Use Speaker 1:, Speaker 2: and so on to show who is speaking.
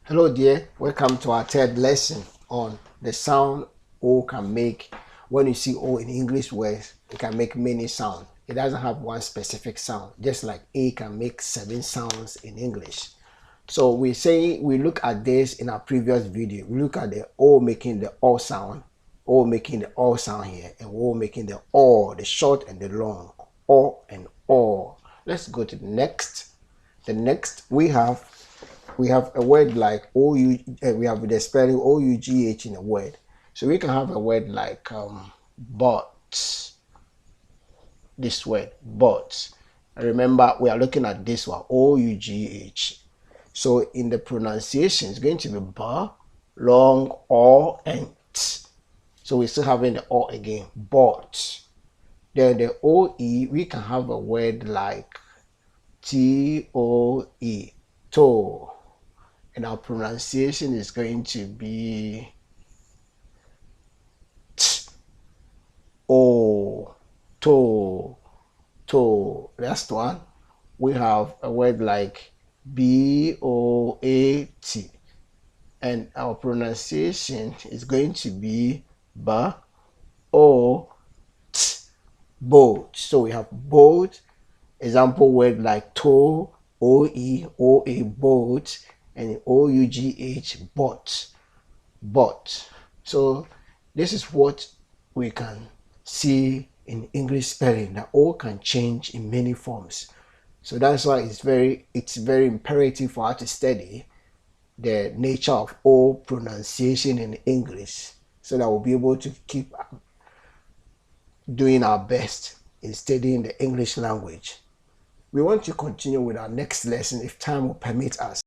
Speaker 1: Hello dear, welcome to our third lesson on the sound O can make. When you see O in English words, it can make many sounds. It doesn't have one specific sound, just like A can make 7 sounds in English. So we look at this in our previous video. We look at the O making the O sound, O making the O sound here, and O making the O, the short and the long, O and O. Let's go to the next. The next we have a word like we have the spelling OUGH in a word. So we can have a word like but. This word, but. Remember, we are looking at this one, OUGH. So in the pronunciation, it's going to be ba, long, O, and t. So we're still having the O again, but. Then the OE, we can have a word like TOE, toe. And our pronunciation is going to be o, toe, toe. Last one, we have a word like BOAT, and our pronunciation is going to be ba, o, t, boat. So we have boat. Example word like toe, OE, OA, boat, and OUGH, bot, bot. So this is what we can see in English spelling, that O can change in many forms. So that's why it's very imperative for us to study the nature of O pronunciation in English, so that we'll be able to keep doing our best in studying the English language. We want to continue with our next lesson if time will permit us.